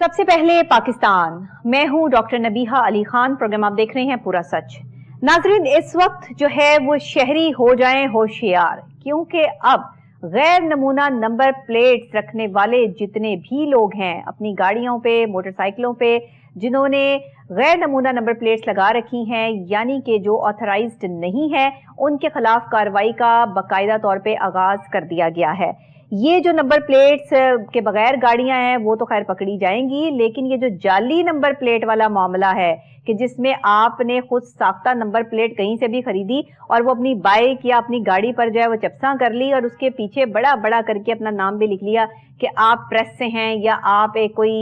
सबसे पहले पाकिस्तान। मैं हूं डॉक्टर नबीहा अली खान। प्रोग्राम आप देख रहे हैं पूरा सच। नाजरीन, इस वक्त जो है वो शहरी हो जाएं होशियार, क्योंकि अब गैर नमूना नंबर प्लेट्स रखने वाले जितने भी लोग हैं अपनी गाड़ियों पे, मोटरसाइकिलों पे, जिन्होंने गैर नमूना नंबर प्लेट्स लगा रखी हैं, यानी कि जो ऑथराइज्ड नहीं है, उनके खिलाफ कार्रवाई का बाकायदा तौर पे आगाज कर दिया गया है। ये जो नंबर प्लेट्स के बगैर गाड़ियां हैं वो तो खैर पकड़ी जाएंगी, लेकिन ये जो जाली नंबर प्लेट वाला मामला है कि जिसमें आपने खुद साख्ता नंबर प्लेट कहीं से भी खरीदी और वो अपनी बाइक या अपनी गाड़ी पर जो है वो चपसा कर ली और उसके पीछे बड़ा बड़ा करके अपना नाम भी लिख लिया कि आप प्रेस से हैं या आप एक कोई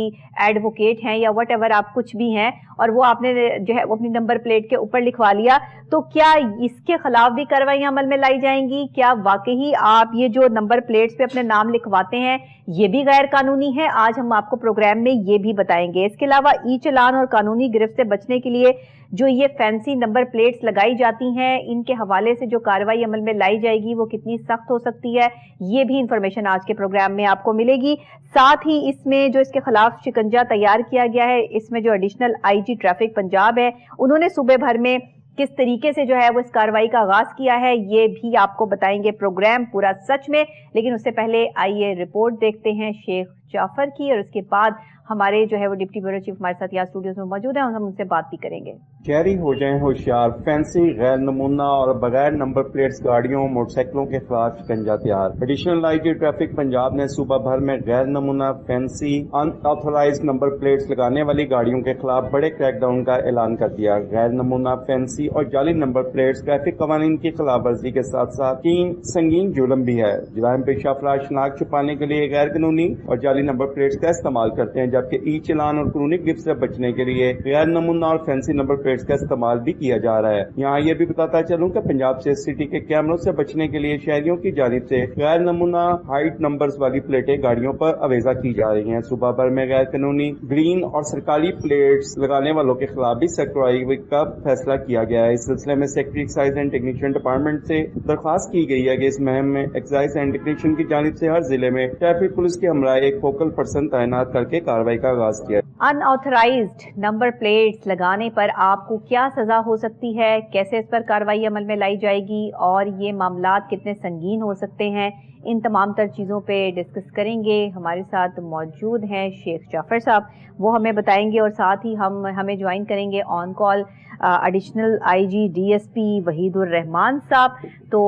एडवोकेट हैं या वट एवर आप कुछ भी हैं, और वो आपने जो है वो अपनी नंबर प्लेट के ऊपर लिखवा लिया, तो क्या इसके खिलाफ भी कार्रवाई अमल में लाई जाएंगी? क्या वाकई आप ये जो नंबर प्लेट्स पे अपने नाम लिखवाते हैं ये भी गैर कानूनी है? आज हम आपको प्रोग्राम में ये भी बताएंगे। इसके अलावा ई चालान और कानूनी गिरफ्त से बचने के लिए जो ये फैंसी नंबर प्लेट्स लगाई जाती हैं, इनके हवाले से जो कार्रवाई अमल में लाई जाएगी वो कितनी सख्त हो सकती है, ये भी इंफॉर्मेशन आज के प्रोग्राम में आपको मिलेगी। साथ ही इसमें जो इसके खिलाफ शिकंजा तैयार किया गया है, इसमें जो एडिशनल आईजी ट्रैफिक पंजाब है, उन्होंने सूबे भर में किस तरीके से जो है वो इस कार्रवाई का आगाज किया है, ये भी आपको बताएंगे प्रोग्राम पूरा सच में। लेकिन उससे पहले आइए रिपोर्ट देखते हैं शेख जाफर की, और उसके बाद हमारे जो है वो डिप्टी ब्यूरो चीफ हमारे साथ यहाँ स्टूडियोज में मौजूद हैं और हम उनसे बात भी करेंगे। शहरी हो जाएं होशियार, फैंसी गैर नमूना और बगैर नंबर प्लेट्स गाड़ियों मोटरसाइकिलों के खिलाफ शिकंजा तैयार। एडिशनल आईजी ट्रैफिक पंजाब ने सूबा भर में गैर नमूना, फैंसी, अनऑथोराइज्ड नंबर प्लेट्स लगाने वाली गाड़ियों के खिलाफ बड़े क्रैकडाउन का ऐलान कर दिया। गैर नमूना, फैंसी और जाली नंबर प्लेट्स ट्रैफिक कवानीन की खिलाफ वर्जी के साथ साथ संगीन जुर्म भी है। जुर्म पेशा अफराद शनाख्त छुपाने के लिए गैर कानूनी और जाली नंबर प्लेट्स का इस्तेमाल करते हैं, जबकि ई चालान और कानूनी गिरफ्त से बचने के लिए गैर नमूना और फैंसी नंबर प्लेट्स का इस्तेमाल भी किया जा रहा है। यहाँ ये भी बताता चलूं कि पंजाब से सिटी के कैमरों से बचने के लिए शहरियों की जानिब से गैर नमूना हाइट नंबर्स वाली प्लेटें गाड़ियों पर अवेजा की जा रही हैं। सूबा भर में गैर कानूनी ग्रीन और सरकारी प्लेट्स लगाने वालों के खिलाफ भी कार्रवाई का फैसला किया गया है। इस सिलसिले में secretary excise and technician department से दरख्वास्त की गई है कि इस मुहिम में एक्साइज एंड टेक्नीशियन की जानिब से हर जिले में ट्रैफिक पुलिस के हमरा एक फोकल पर्सन तैनात करके कार्रवाई का आगाज किया। अनऑथराइज्ड नंबर प्लेट्स लगाने पर आपको क्या सजा हो सकती है, कैसे इस पर कार्रवाई अमल में लाई जाएगी और ये मामलात कितने संगीन हो सकते हैं, इन तमाम तर चीज़ों पे डिस्कस करेंगे। हमारे साथ मौजूद हैं शेख जाफर साहब, वो हमें बताएंगे, और साथ ही हमें ज्वाइन करेंगे on call additional IG DSP Waheedur Rehman साहब। तो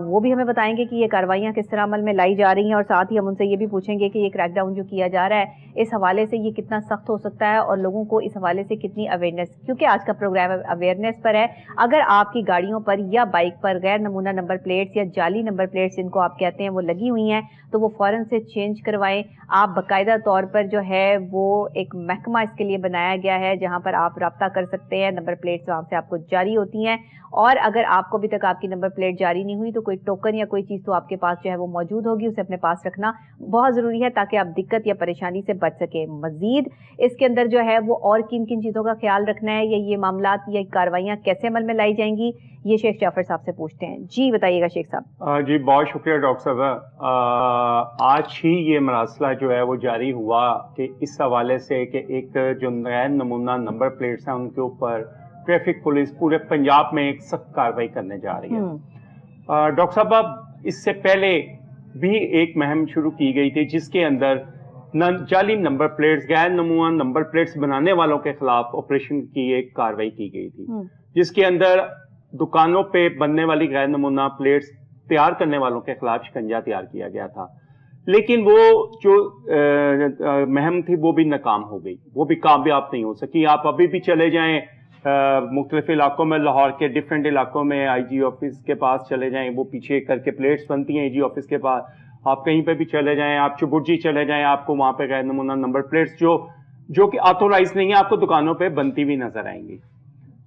वो भी हमें बताएंगे कि ये कार्रवाइयाँ किस तरह अमल में लाई जा रही हैं, और साथ ही हम उनसे ये भी पूछेंगे कि ये क्रैकडाउन जो किया जा रहा है इस हवाले से ये कितना सख्त हो सकता है और लोगों को इस हवाले से कितनी अवेयरनेस, क्योंकि आज का प्रोग्राम अवेयरनेस पर है। अगर आपकी गाड़ियों पर या बाइक पर गैर नमूना नंबर प्लेट्स या जाली नंबर प्लेट्स जिनको आप कहते हैं वो लगी हुई हैं, तो वो फौरन से चेंज करवाएं। आप बाकायदा तौर पर जो है वो एक महकमा इसके लिए बनाया गया है जहां पर आप रब्ता कर सकते हैं, नंबर प्लेट्स वहां से आपको जारी होती हैं। और अगर आपको अभी तक आपकी नंबर प्लेट जारी नहीं हुई तो कोई टोकन या कोई चीज़ तो आपके पास जो है वो मौजूद होगी, उसे अपने पास रखना बहुत ज़रूरी है ताकि आप दिक्कत या परेशानी से बच सके। मजीद इसके अंदर जो है वो और किन किन चीज़ों का ख्याल रखना है या ये मामलात या कार्रवाइयाँ कैसे अमल में लाई जाएंगी, ये शेख जाफर साहब से पूछते हैं। जी बताइएगा शेख साहब। जी बहुत शुक्रिया डॉक्टर साहब। आज ही ये मरासला जो है वो जारी हुआ कि इस हवाले से कि एक जो गैर नमूना नंबर प्लेट्स हैं उनके ऊपर ट्रैफिक पुलिस पूरे पंजाब में एक सख्त कार्रवाई करने जा रही है। डॉक्टर साहब, अब इससे पहले भी एक मुहिम शुरू की गई थी जिसके अंदर जाली नंबर प्लेट्स, गैर नमूना नंबर प्लेट्स बनाने वालों के खिलाफ ऑपरेशन की एक कार्रवाई की गई थी, जिसके अंदर दुकानों पे बनने वाली गैर नमूना प्लेट्स तैयार करने वालों के खिलाफ शिकंजा तैयार किया गया था। लेकिन वो जो मुहिम थी वो भी नाकाम हो गई, वो भी कामयाब नहीं हो सकी। आप अभी भी चले जाएं मुख्तलिफ इलाकों में, लाहौर के डिफरेंट इलाकों में आईजी ऑफिस के पास चले जाएं, वो पीछे करके प्लेट्स बनती हैं आईजी ऑफिस के पास। आप कहीं पे भी चले जाएं, आप चुबुर्जी चले जाएं, आपको वहां पे गैर नमूना नंबर प्लेट्स जो कि ऑथोराइज नहीं है आपको दुकानों पे बनती हुई नजर आएंगी।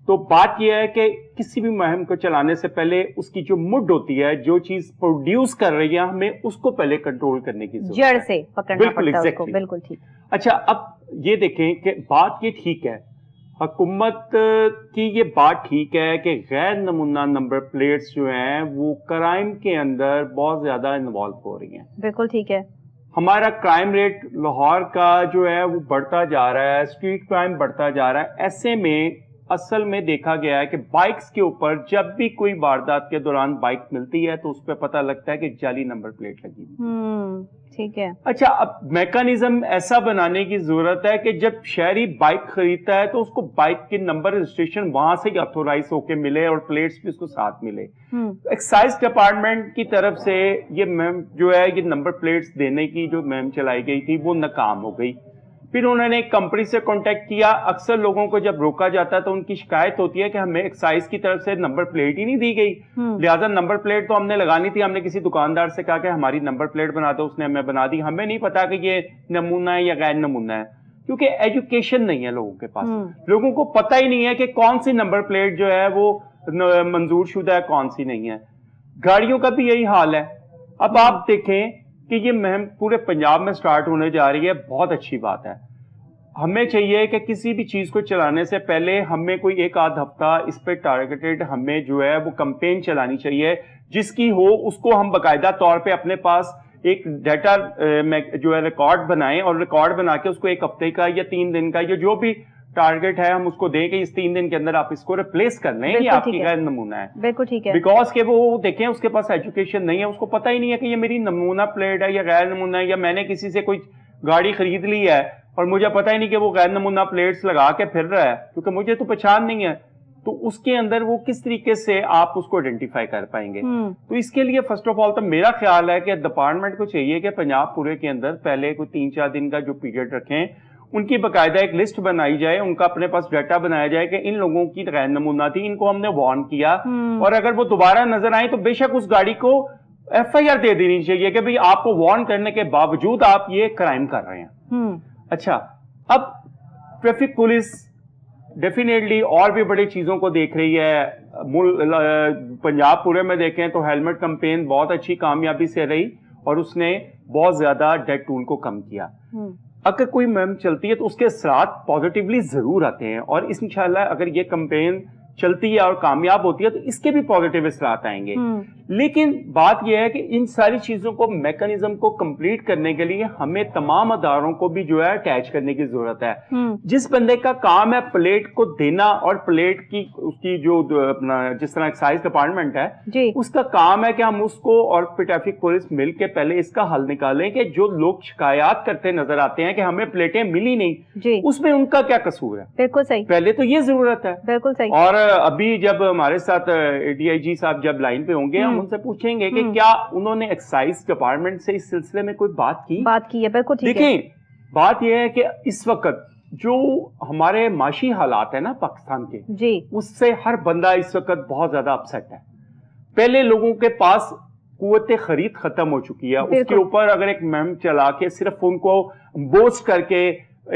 तो बात यह है कि किसी भी मुहिम को चलाने से पहले उसकी जो मुड होती है, जो चीज प्रोड्यूस कर रही है, हमें उसको पहले कंट्रोल करने की जरूरत है, जड़ से पकड़ना पड़ता है उसको। बिल्कुल ठीक। अच्छा, अब ये देखें कि बात ये ठीक है, हुकूमत की ये बात ठीक है कि गैर नमूना नंबर प्लेट्स जो हैं वो क्राइम के अंदर बहुत ज्यादा इन्वॉल्व हो रही हैं। बिल्कुल ठीक है। ہمارا کرائم ریٹ لاہور کا جو ہے وہ بڑھتا جا رہا ہے, اسٹریٹ کرائم بڑھتا جا رہا ہے. ایسے میں اصل میں دیکھا گیا ہے کہ بائکس کے اوپر جب بھی کوئی واردات کے دوران بائک ملتی ہے تو اس پہ پتہ لگتا ہے کہ جعلی نمبر پلیٹ لگی ہوئی. ٹھیک ہے. اچھا, اب میکانزم ایسا بنانے کی ضرورت ہے کہ جب شہری بائک خریدتا ہے تو اس کو بائک کے نمبر رجسٹریشن وہاں سے آتھورائز ہو کے ملے اور پلیٹس بھی اس کو ساتھ ملے. ایکسائز ڈپارٹمنٹ کی طرف سے یہ مہم جو ہے یہ نمبر پلیٹس دینے کی جو مہم چلائی گئی تھی وہ ناکام ہو گئی. پھر انہوں نے ایک کمپنی سے کانٹیکٹ کیا. اکثر لوگوں کو جب روکا جاتا ہے تو ان کی شکایت ہوتی ہے کہ ہمیں ایکسائز کی طرف سے نمبر پلیٹ ہی نہیں دی گئی, لہٰذا نمبر پلیٹ تو ہم نے لگانی تھی. ہم نے کسی دکاندار سے کہا کہ ہماری نمبر پلیٹ بنا دو, اس نے ہمیں بنا دی. ہمیں نہیں پتا کہ یہ نمونہ ہے یا غیر نمونہ ہے, کیونکہ ایجوکیشن نہیں ہے لوگوں کے پاس. لوگوں کو پتہ ہی نہیں ہے کہ کون سی نمبر پلیٹ جو ہے وہ منظور شدہ ہے, کون سی نہیں ہے. گاڑیوں کا بھی یہی حال ہے. اب آپ دیکھیں کہ یہ مہم پورے پنجاب میں سٹارٹ ہونے جا رہی ہے, بہت اچھی بات ہے. ہمیں چاہیے کہ کسی بھی چیز کو چلانے سے پہلے ہمیں کوئی ایک آدھ ہفتہ اس پہ ٹارگیٹڈ ہمیں جو ہے وہ کمپین چلانی چاہیے, جس کی ہو اس کو ہم باقاعدہ طور پہ اپنے پاس ایک ڈیٹا جو ہے ریکارڈ بنائیں, اور ریکارڈ بنا کے اس کو ایک ہفتے کا یا 3 دن کا یا جو بھی ٹارگیٹ ہے ہم اس کو دیں کہ اس 3 دن کے اندر آپ اس کو ریپلیس کر لیں. یہ آپ کی غیر نمونہ ہے. بالکل ٹھیک ہے. بیکاز کہ وہ دیکھیں اس کے پاس ایجوکیشن نہیں ہے, اس کو پتہ ہی نہیں ہے کہ یہ میری نمونہ پلیٹ ہے یا غیر نمونہ ہے, یا میں نے کسی سے کوئی گاڑی خرید لی ہے اور مجھے پتہ ہی نہیں کہ وہ غیر نمونہ پلیٹس لگا کے پھر رہا ہے, کیونکہ مجھے تو پہچان نہیں ہے. تو اس کے اندر وہ کس طریقے سے آپ اس کو آئیڈینٹیفائی کر پائیں گے؟ تو اس کے لیے فرسٹ آف آل تو میرا خیال ہے کہ ڈپارٹمنٹ کو چاہیے کہ پنجاب پورے کے اندر پہلے کوئی 3-4 دن کا جو پیریڈ رکھیں, ان کی باقاعدہ ایک لسٹ بنائی جائے, ان کا اپنے پاس ڈیٹا بنایا جائے کہ ان لوگوں کی غیر نمونہ تھی, ان کو ہم نے وارن کیا, اور اگر وہ دوبارہ نظر آئیں تو بے شک اس گاڑی کو FIR دے دینی چاہیے کہ بھئی آپ کو وارن کرنے کے باوجود آپ یہ کرائم کر رہے ہیں. اچھا, اب ٹریفک پولیس ڈیفینیٹلی اور بھی بڑی چیزوں کو دیکھ رہی ہے. پنجاب پورے میں دیکھیں تو ہیلمٹ کمپین بہت اچھی کامیابی سے رہی اور اس نے بہت زیادہ ڈیڈ ٹول کو کم کیا. اگر کوئی مہم چلتی ہے تو اس کے اثرات پازیٹیولی ضرور آتے ہیں, اور انشاءاللہ اگر یہ کمپین چلتی ہے اور کامیاب ہوتی ہے تو اس کے بھی پازیٹیو اثرات آئیں گے. لیکن بات یہ ہے کہ ان ساری چیزوں کو میکانزم کو کمپلیٹ کرنے کے لیے ہمیں تمام اداروں کو بھی جو ہے اٹیچ کرنے کی ضرورت ہے. جس بندے کا کام ہے پلیٹ کو دینا, اور پلیٹ کی اس کی جو اپنا جس طرح ایکسائز ڈپارٹمنٹ ہے اس کا کام ہے کہ ہم اس کو اور ٹریفک پولیس مل کے پہلے اس کا حل نکالیں کہ جو لوگ شکایات کرتے نظر آتے ہیں کہ ہمیں پلیٹیں ملی نہیں, اس میں ان کا کیا قصور ہے. بالکل صحیح, پہلے تو یہ ضرورت ہے. بالکل صحیح. اور ابھی جب ہمارے ساتھ ADIG صاحب جب لائن پہ ہوں گے ہم ان سے پوچھیں گے کہ کیا انہوں نے ایکسائز ڈپارٹمنٹ سے اس سلسلے میں کوئی بات کی ہے. بالکل ٹھیک ہے. دیکھیں بات یہ ہے کہ اس وقت جو ہمارے معاشی حالات ہیں نا پاکستان کے, اس سے ہر بندہ اس وقت بہت زیادہ اپسیٹ ہے. پہلے لوگوں کے پاس قوت خرید ختم ہو چکی ہے, اس کے اوپر اگر ایک مہم چلا کے صرف ان کو بوسٹ کر کے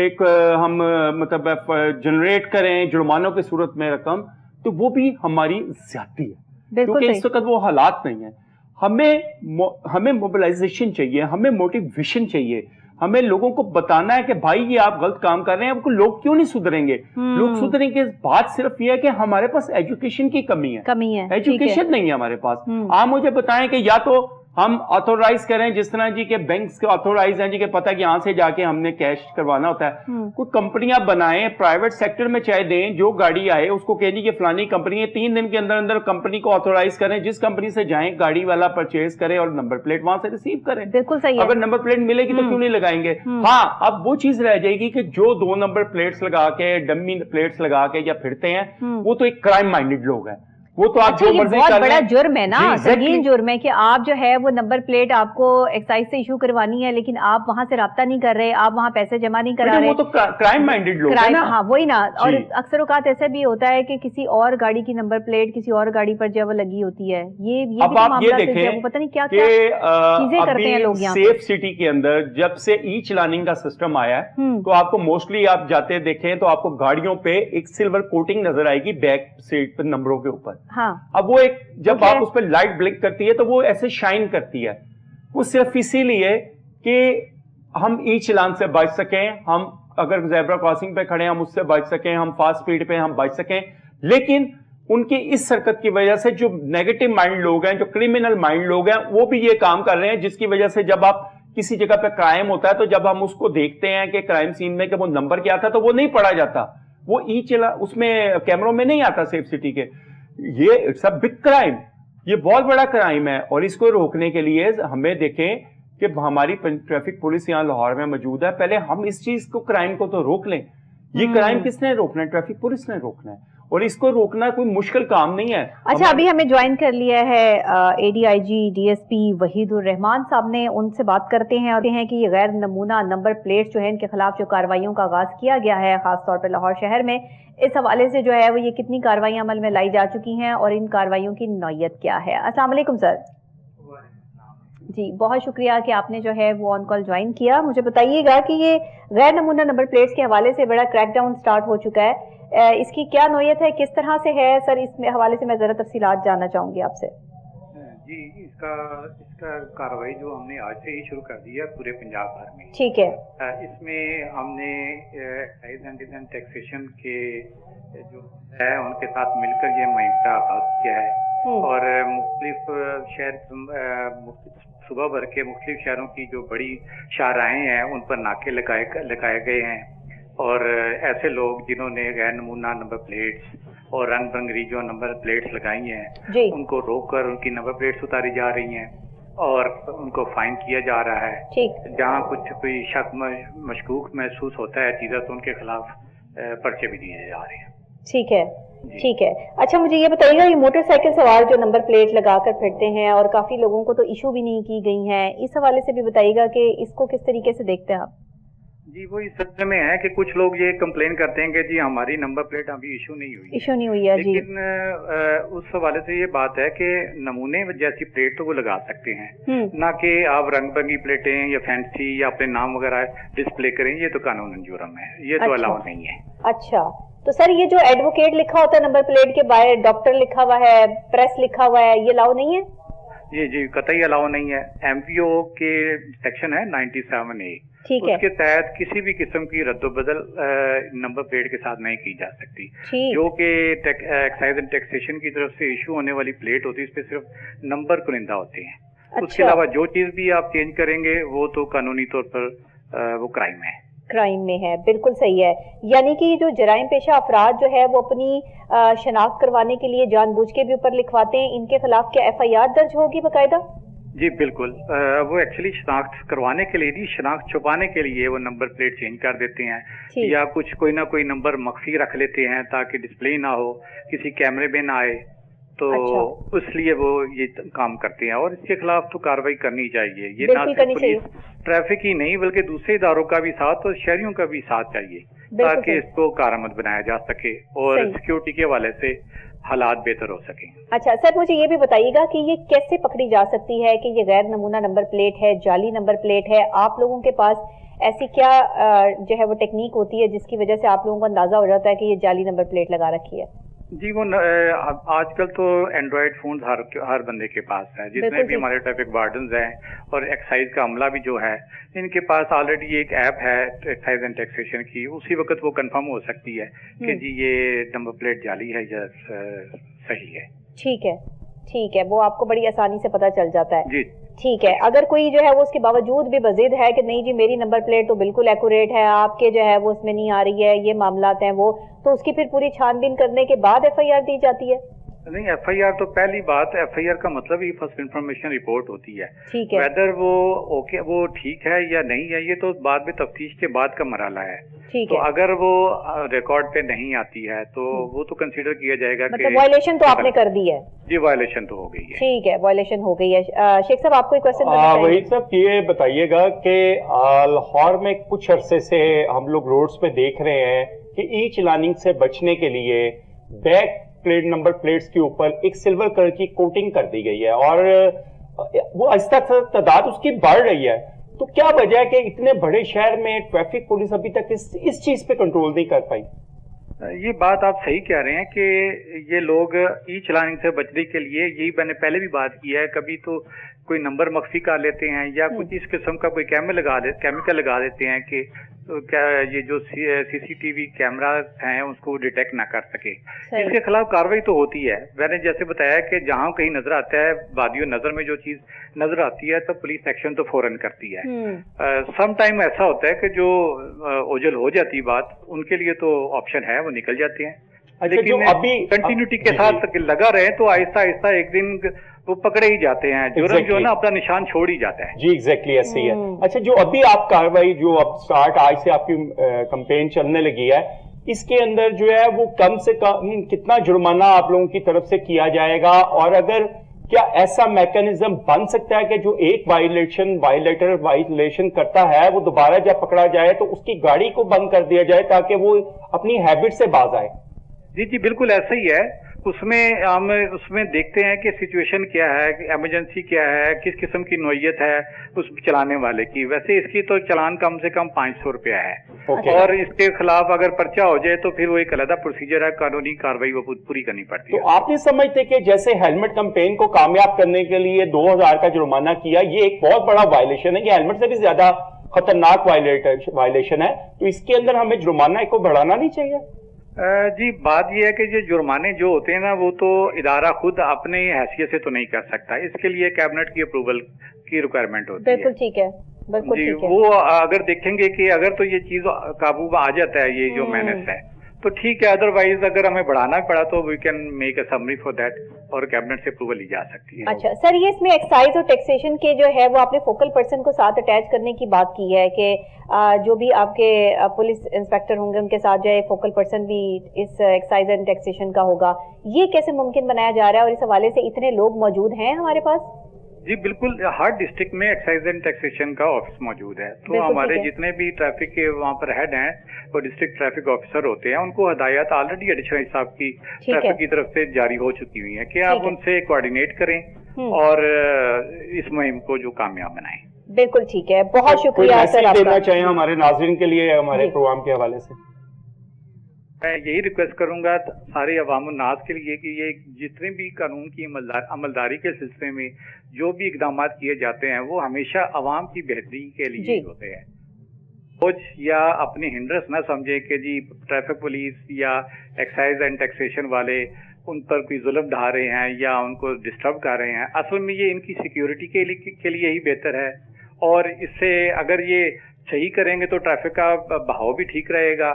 ایک ہم مطلب جنریٹ کریں جرمانوں کی صورت میں رقم, تو وہ بھی ہماری زیادتی ہے, کیونکہ اس وقت وہ حالات نہیں ہیں. ہمیں موبلائزیشن چاہیے, ہمیں موٹیویشن چاہیے, ہمیں لوگوں کو بتانا ہے کہ بھائی یہ آپ غلط کام کر رہے ہیں. لوگ کیوں نہیں سدھریں گے؟ لوگ سدھریں گے. بات صرف یہ ہے کہ ہمارے پاس ایجوکیشن کی کمی ہے, ایجوکیشن نہیں ہے ہمارے پاس. آپ مجھے بتائیں کہ یا تو ہم آتھورائز کریں, جس طرح جی کے بینکس کے آتھورائز ہیں جی کہ پتہ کہ یہاں سے جا کے ہم نے کیش کروانا ہوتا ہے. کوئی کمپنیاں بنائیں, پرائیویٹ سیکٹر میں چاہے دیں, جو گاڑی آئے اس کو کہہ دی کہ فلانی کمپنی ہے, 3 دن کے اندر اندر کمپنی کو آتھورائز کریں, جس کمپنی سے جائیں گاڑی والا پرچیز کرے اور نمبر پلیٹ وہاں سے ریسیو کریں. بالکل صحیح. اگر نمبر پلیٹ ملے گی تو کیوں نہیں لگائیں گے؟ ہاں, اب وہ چیز رہ جائے گی کہ جو 2 نمبر پلیٹس لگا کے ڈمی پلیٹس لگا کے یا پھرتے ہیں وہ تو ایک کرائم مائنڈڈ لوگ ہیں. وہ تو آپ جو مرضی بہت بڑا جرم ہے نا, سنگین جرم ہے کہ آپ جو ہے وہ نمبر پلیٹ آپ کو ایکسائز سے ایشو کروانی ہے, لیکن آپ وہاں سے رابطہ نہیں کر رہے, آپ وہاں پیسے جمع نہیں کرا رہے. وہ تو کرائم مائنڈڈ لوگ ہیں نا. ہاں وہی نا. اور اکثر اوقات ایسا بھی ہوتا ہے کہ کسی اور گاڑی کی نمبر پلیٹ کسی اور گاڑی پر جو وہ لگی ہوتی ہے. یہ اب آپ یہ دیکھیں وہ پتہ نہیں کیا چیزیں کرتے ہیں لوگ یہاں. سیف سٹی کے اندر جب سے ای چلاننگ کا سسٹم آیا ہے تو آپ کو موسٹلی آپ جاتے دیکھیں تو آپ کو گاڑیوں پہ ایک سلور کوٹنگ نظر آئے گی بیک سیٹ پہ نمبروں کے اوپر. ہاں, اب وہ جب آپ اس پہ لائٹ بلنک کرتی ہے تو وہ ایسے شائن کرتی ہے. وہ صرف اسی لیے کہ ہم ای چلان سے بچ سکیں, ہم اگر زیبرا کراسنگ پہ کھڑے ہیں ہم اس سے بچ سکیں, ہم فاسٹ سپیڈ پہ ہم بچ سکیں. لیکن ان کی اس حرکت کی وجہ سے جو نیگیٹو مائنڈ لوگ ہیں, جو کرمنل مائنڈ لوگ ہیں, وہ بھی یہ کام کر رہے ہیں, جس کی وجہ سے جب آپ किसी जगह पे क्राइम होता है तो जब हम उसको देखते हैं कि क्राइम सीन में कि वो नंबर क्या था, तो वो नहीं पढ़ा जाता, वो ई चला उसमें कैमरों में नहीं आता सेफ सिटी के। ये सब बिग क्राइम, ये बहुत बड़ा क्राइम है, और इसको रोकने के लिए हमें देखें कि हमारी ट्रैफिक पुलिस यहाँ लाहौर में मौजूद है, पहले हम इस चीज को, क्राइम को तो रोक लें। ये क्राइम किसने रोकना है? ट्रैफिक पुलिस ने रोकना है, और इसको रोकना कोई मुश्किल काम नहीं है। अच्छा, अभी हमें ज्वाइन कर लिया है ADIG DSP वहीदुर रहमान साहब ने, उनसे बात करते हैं और हैं कि ये गैर नमूना नंबर प्लेट जो है इनके खिलाफ जो कार्रवाइयों का आगाज किया गया है खासतौर पर लाहौर शहर में, इस हवाले से जो है वो ये कितनी कार्रवाइयां अमल में लाई जा चुकी हैं और इन कार्रवाइयों की नौयत क्या है। अस्सलाम वालेकुम सर। जी, बहुत शुक्रिया कि आपने जो है वो ऑन कॉल ज्वाइन किया। मुझे बताइएगा कि ये गैर नमूना नंबर प्लेट्स के हवाले से बड़ा क्रैकडाउन स्टार्ट हो चुका है, इसकी क्या नौयत है, किस तरह से है सर? इस हवाले से मैं जरा तफसीलात जानना चाहूंगी आपसे। जी, इसका कार्रवाई जो हमने आज से ही शुरू कर दी है पूरे पंजाब भर में। ठीक है। इसमें हमने एक्साइज एंड टैक्सेशन के जो है उनके साथ मिलकर ये मुहिम का आगाज किया है, और मुख्तलिफ शहर सुबह भर के मुख्तलिफ शहरों की जो बड़ी शाहराहें हैं उन पर नाके लगाए गए हैं, और ऐसे लोग जिन्होंने गैर नमूना नंबर प्लेट्स और रंग बिरंगी जो नंबर प्लेट्स लगाई हैं उनको रोक कर उनकी नंबर प्लेट्स उतारी जा रही हैं और उनको फाइन किया जा रहा है। ठीक। जहाँ कोई शक मशकूक महसूस होता है चीज़ा, तो उनके खिलाफ पर्चे भी दिए जा रहे हैं। ठीक है, ठीक है। अच्छा, मुझे ये बताइएगा, ये मोटरसाइकिल सवार जो नंबर प्लेट लगाकर फिरते हैं और काफी लोगों को तो इशू भी नहीं की गई हैं, इस हवाले से भी बताइएगा कि इसको किस तरीके से देखते हैं आप? जी, वो इस सिलसिले में है कि कुछ लोग ये कंप्लेन करते हैं कि जी हमारी नंबर प्लेट अभी इशू नहीं हुई है, लेकिन उस हवाले से ये बात है कि नमूने जैसी प्लेट तो वो लगा सकते हैं, ना कि आप रंग बिरंगी प्लेटें या फैंसी या अपने नाम वगैरह डिस्प्ले करें, ये तो कानूनन जुर्म है, ये तो अलाउ नहीं है। अच्छा, तो सर ये जो एडवोकेट लिखा होता है नंबर प्लेट के बाहर, डॉक्टर लिखा हुआ है, प्रेस लिखा हुआ है, ये अलाउ नहीं है? जी, कतई अलाउ नहीं है। MPO के सेक्शन है 97A, उसके तहत किसी भी किस्म की रद्दोबदल नंबर प्लेट के साथ नहीं की जा सकती। जो कि एक्साइज एंड टैक्सेशन की तरफ से इशू होने वाली प्लेट होती है, इस पे सिर्फ नंबर कुरिंदा होते हैं। अच्छा। उसके अलावा जो चीज भी आप चेंज करेंगे वो तो कानूनी तौर पर वो क्राइम है। क्राइम में है, बिल्कुल सही है। यानी कि जो जराइम पेशा अफराद जो है वो अपनी शनाख्त करवाने के लिए जानबूझ के भी ऊपर लिखवाते हैं, इनके खिलाफ क्या FIR दर्ज होगी बाकायदा? जी बिल्कुल, वो एक्चुअली शनाख्त करवाने के लिए नहीं, शनाख्त छुपाने के लिए वो नंबर प्लेट चेंज कर देते हैं, या कोई ना कोई नंबर मख्फी रख लेते हैं ताकि डिस्प्ले ना हो, किसी कैमरे में ना आए, तो इसलिए वो ये काम करते हैं, और इसके खिलाफ तो कार्रवाई करनी चाहिए। ये ना सिर्फ पुलिस ट्रैफिक ही नहीं बल्कि दूसरे इदारों का भी साथ और शहरियों का भी साथ चाहिए, ताकि इसको कारआमद बनाया जा सके और सिक्योरिटी के हवाले से हालात बेहतर हो सके। अच्छा सर, मुझे ये भी बताइएगा कि ये कैसे पकड़ी जा सकती है कि ये गैर नमूना नंबर प्लेट है, जाली नंबर प्लेट है? आप लोगों के पास ऐसी क्या जो है वो टेक्निक होती है जिसकी वजह से आप लोगों को अंदाजा हो जाता है कि ये जाली नंबर प्लेट लगा रखी है? जी, वो आजकल तो एंड्रॉयड फोन हर बंदे के पास है, जितने भी हमारे ट्रैफिक वार्डन्स हैं और एक्साइज का अमला भी जो है, इनके पास ऑलरेडी एक ऐप है एक्साइज एंड टैक्सेशन की, उसी वक्त वो कंफर्म हो सकती है कि जी ये नंबर प्लेट जाली है या सही है। ठीक है, ठीक है, वो आपको बड़ी आसानी से पता चल जाता है। जी ठीक है। अगर कोई जो है वो उसके बावजूद भी बज़िद है कि नहीं जी मेरी नंबर प्लेट तो बिल्कुल एक्यूरेट है, आपके जो है वो उसमें नहीं आ रही है, ये मामलात हैं वो, तो उसकी फिर पूरी छानबीन करने के बाद FIR दी जाती है? नहीं, FIR तो पहली बात, FIR का मतलब ही फर्स्ट इंफॉर्मेशन रिपोर्ट होती है। ठीक है। वेदर वो ठीक है या नहीं है, ये तो बाद में तफ्तीश के बाद का मरहला है। तो अगर वो रिकॉर्ड पे नहीं आती है तो वो तो कंसीडर किया जाएगा मतलब वायलेशन तो आपने कर दी है। जी, वायलेशन तो हो गई है। ठीक है, वायलेशन हो गई है। शेख साहब आपको एक क्वेश्चन वही सब ये बताइएगा कि लाहौर में कुछ अरसे से हम लोग रोड्स पे देख रहे हैं कि ई चलानिंग से बचने के लिए बैक प्लेट नंबर प्लेट्स के ऊपर एक सिल्वर कलर की कोटिंग कर दी गई है और वो आहिस्ता तादाद उसकी बढ़ रही है। तो क्या वजह है कि इतने बड़े शहर में ट्रैफिक पुलिस अभी तक इस चीज पे कंट्रोल नहीं कर पाई? ये बात आप सही कह रहे हैं कि ये लोग ई चलाने से बचने के लिए, यही मैंने पहले भी बात की है, कभी तो कोई नंबर मख्फी कर लेते हैं या कुछ इस किस्म का कोई केमिकल लगा देते हैं कि तो क्या ये जो सीसीटीवी कैमरा हैं उसको डिटेक्ट ना कर सके, इसके खिलाफ कार्रवाई तो होती है। मैंने जैसे बताया कि जहां कहीं नजर आता है, वादियों नजर में जो चीज नजर आती है तो पुलिस एक्शन तो फौरन करती है। सम टाइम ऐसा होता है कि जो ओझल हो जाती बात, उनके लिए तो ऑप्शन है, वो निकल जाते हैं। लेकिन अभी कंटिन्यूटी के साथ लगा रहे तो आहिस्ता आहिस्ता एक दिन वो पकड़े ही जाते हैं, जुर्म जो है ना अपना निशान छोड़ ही जाता है। जी एग्जैक्टली ऐसे ही है। अच्छा, जो अभी आप कार्रवाई जो अब स्टार्ट आज से आपकी कैंपेन चलने लगी है, इसके अंदर जो है वो कम से कम कितना जुर्माना आप लोगों की तरफ से किया जाएगा, और अगर क्या ऐसा मैकेनिज्म बन सकता है कि जो एक वायलेशन करता है वो दोबारा जब पकड़ा जाए तो उसकी गाड़ी को बंद कर दिया जाए ताकि वो अपनी हैबिट से बाज आए? जी बिल्कुल ऐसा ही है। उसमें हम उसमें देखते हैं कि सिचुएशन क्या है, इमरजेंसी क्या है, किस किस्म की नोयत है उस चलाने वाले की। वैसे इसकी तो चालान कम से कम 500 रुपया है। और इसके खिलाफ अगर पर्चा हो जाए तो फिर वो एक अलग प्रोसीजर है, कानूनी कार्रवाई वो पूरी करनी पड़ती है। तो आप ये समझते कि जैसे हेलमेट कैंपेन को कामयाब करने के लिए 2000 का जुर्माना किया, ये एक बहुत बड़ा वायलेशन है, ये हेलमेट से भी ज्यादा खतरनाक वायलेशन है, तो इसके अंदर हमें जुर्माना को बढ़ाना नहीं चाहिए? जी बात यह है कि जो जुर्माने जो होते हैं ना वो तो इदारा खुद अपने हैसियत से तो नहीं कर सकता, इसके लिए कैबिनेट की अप्रूवल की रिक्वायरमेंट होती है। बिल्कुल ठीक है, बिल्कुल जी ठीक है। वो अगर देखेंगे कि अगर तो ये चीज काबू में आ जाता है, ये जो मैनेज है तो ठीक है, अदरवाइज अगर हमें बढ़ाना पड़ा तो we can make a summary for that और कैबिनेट से अप्रूवल ली जा सकती है। अच्छा सर, ये इसमें एक्साइज और टैक्सेशन के जो है वो आपने फोकल पर्सन को साथ अटैच करने की बात की है कि जो भी आपके पुलिस इंस्पेक्टर होंगे उनके साथ जो है फोकल पर्सन भी इस एक्साइज एंड टैक्सेशन का होगा, ये कैसे मुमकिन बनाया जा रहा है और इस हवाले से इतने लोग मौजूद हैं हमारे पास? जी बिल्कुल, हर डिस्ट्रिक्ट में एक्साइज एंड टैक्सेशन का ऑफिस मौजूद है, तो हमारे जितने भी ट्रैफिक के वहाँ पर हेड हैं वो डिस्ट्रिक्ट ट्रैफिक ऑफिसर होते हैं, उनको हदायत ऑलरेडी एडिशनल साहब की ट्रैफिक की तरफ से जारी हो चुकी हुई है कि आप उनसे कोऑर्डिनेट करें और इस मुहिम को जो कामयाब बनाएं। बिल्कुल ठीक है, बहुत शुक्रिया सर आपका। देना चाहिए हमारे नाज़रीन के लिए हमारे प्रोग्राम के हवाले से? मैं यही रिक्वेस्ट करूंगा सारे अवाम नाज के लिए कि ये जितने भी कानून की अमलदारी के सिलसिले में जो भी इकदाम किए जाते हैं वो हमेशा अवाम की बेहतरी के लिए होते हैं। कुछ या अपनी हिंड्रेंस ना समझे कि जी ट्रैफिक पुलिस या एक्साइज एंड टैक्सेशन वाले उन पर कोई जुल्म ढा रहे हैं या उनको डिस्टर्ब कर रहे हैं। असल में ये इनकी सिक्योरिटी के लिए ही बेहतर है, और इससे अगर ये सही करेंगे तो ट्रैफिक का बहाव भी ठीक रहेगा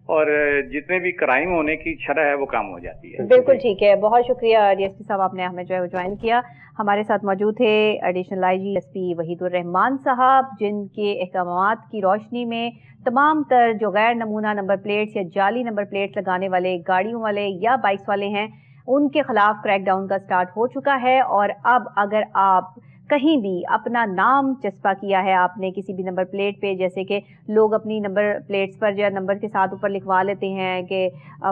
और जितने भी क्राइम होने की शरह है वो कम हो जाती है। बिल्कुल ठीक है, बहुत शुक्रिया डीएसपी साहब, आपने हमें जो है ज्वाइन किया। हमारे साथ मौजूद थे additional IG SP Wahidur Rehman साहब, जिनके अहकामात की रोशनी में तमाम तर जो गैर नमूना नंबर प्लेट्स या जाली नंबर प्लेट्स लगाने वाले गाड़ियों वाले या बाइक्स वाले हैं उनके खिलाफ क्रैकडाउन का स्टार्ट हो चुका है। और अब अगर आप कहीं भी अपना नाम चस्पा किया है आपने किसी भी नंबर प्लेट पे, जैसे कि लोग अपनी नंबर प्लेट्स पर जो नंबर के साथ ऊपर लिखवा लेते हैं कि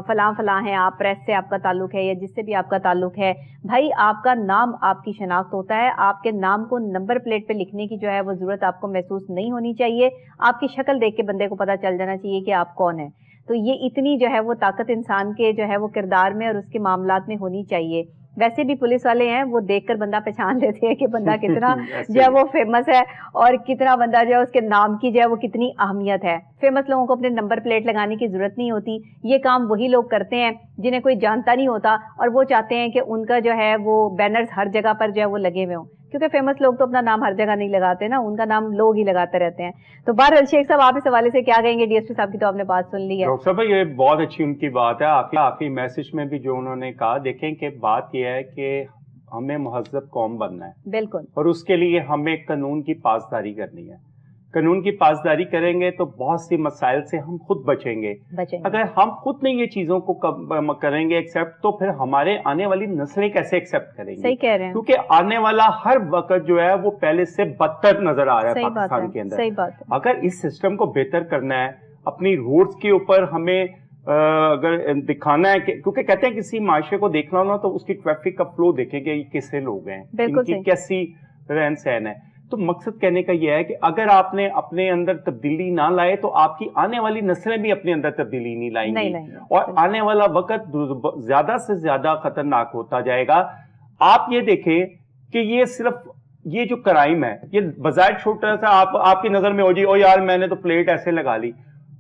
फलां फलां है, आप प्रेस से आपका ताल्लुक है या जिससे भी आपका ताल्लुक है, भाई आपका नाम आपकी शनाख्त होता है, आपके नाम को नंबर प्लेट पे लिखने की जो है वो ज़रूरत आपको महसूस नहीं होनी चाहिए। आपकी शक्ल देख के बंदे को पता चल जाना चाहिए कि आप कौन है। तो ये इतनी जो है वो ताकत इंसान के जो है वो किरदार में और उसके मामलात में होनी चाहिए। वैसे भी पुलिस वाले हैं वो देखकर बंदा पहचान लेते हैं कि बंदा कितना जो है वो फेमस है और कितना बंदा जो है उसके नाम की जो है वो कितनी अहमियत है। फेमस लोगों को अपने नंबर प्लेट लगाने की जरूरत नहीं होती, ये काम वही लोग करते हैं जिन्हें कोई जानता नहीं होता और वो चाहते हैं कि उनका जो है वो बैनर्स हर जगह पर जो है वो लगे हुए हों, क्योंकि फेमस लोग तो अपना नाम हर जगह नहीं लगाते ना, उनका नाम लोग ही लगाते रहते हैं। तो बहरहाल शेख साहब, आप इस हवाले से क्या कहेंगे? डीएसपी साहब की तो आपने बात सुन ली है। डॉक्टर साहब, ये बहुत अच्छी उनकी बात है, आपकी मैसेज में भी जो उन्होंने कहा, देखें कि बात यह है कि हमें मुहज़्ज़ब कौम बनना है, बिल्कुल, और उसके लिए हमें कानून की पासदारी करनी है। कानून की पासदारी करेंगे तो बहुत सी मसाइल से हम खुद बचेंगे। अगर हम खुद नहीं ये चीजों को करेंगे एक्सेप्ट, तो फिर हमारे आने वाली नस्लें कैसे एक्सेप्ट करेंगे? सही कह रहे हैं, क्योंकि आने वाला हर वक्त जो है वो पहले से बदतर नजर आ रहा है पाकिस्तान के अंदर। सही बात है। अगर इस सिस्टम को बेहतर करना है, अपनी रोड्स के ऊपर हमें अगर दिखाना है, क्योंकि कहते हैं किसी माशरे को देखना हो ना तो उसकी ट्रैफिक का फ्लो देखेंगे, ये कैसे लोग हैं, इनकी कैसी रहन सहन है। तो मकसद कहने का यह है कि अगर आपने अपने अंदर तब्दीली ना लाए तो आपकी आने वाली नस्लें भी अपने अंदर तब्दीली नहीं लाएंगी और आने वाला वक्त ज्यादा से ज्यादा खतरनाक होता जाएगा। आप ये देखें कि ये सिर्फ ये जो क्राइम है ये बजाय छोटा सा आपकी नजर में हो जी, ओ यार मैंने तो प्लेट ऐसे लगा ली,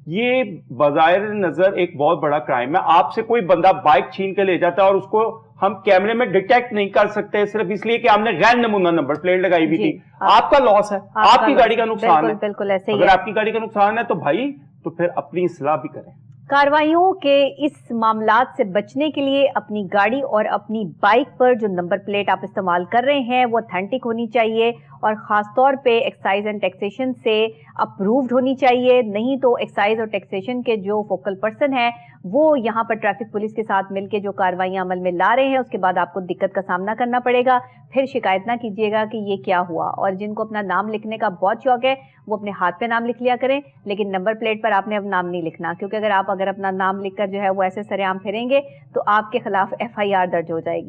یہ بظاہر نظر ایک بہت بڑا کرائم ہے. آپ سے کوئی بندہ بائک چھین کے لے جاتا ہے اور اس کو ہم کیمرے میں ڈیٹیکٹ نہیں کر سکتے صرف اس لیے کہ ہم نے غیر نمونہ نمبر پلیٹ لگائی ہوئی تھی. آپ کا لاس ہے, آپ کی گاڑی کا نقصان ہے. بالکل ایسے ہی اگر آپ کی گاڑی کا نقصان ہے تو بھائی تو پھر اپنی اصلاح بھی کریں. کارروائیوں کے اس معاملات سے بچنے کے لیے اپنی گاڑی اور اپنی بائک پر جو نمبر پلیٹ آپ استعمال کر رہے ہیں وہ اتھینٹک ہونی چاہیے اور خاص طور پہ ایکسائز اینڈ ٹیکسیشن سے اپرووڈ ہونی چاہیے. نہیں تو ایکسائز اور ٹیکسیشن کے جو فوکل پرسن ہیں وہ یہاں پر ٹریفک پولیس کے ساتھ مل کے جو کارروائیاں عمل میں لا رہے ہیں اس کے بعد آپ کو دقت کا سامنا کرنا پڑے گا. پھر شکایت نہ کیجیے گا کہ یہ کیا ہوا. اور جن کو اپنا نام لکھنے کا بہت شوق ہے وہ اپنے ہاتھ پہ نام لکھ لیا کریں, لیکن نمبر پلیٹ پر آپ نے اب نام نہیں لکھنا, کیونکہ اگر اپنا نام لکھ کر جو ہے وہ ایسے سرعام پھریں گے تو آپ کے خلاف FIR درج ہو جائے گی.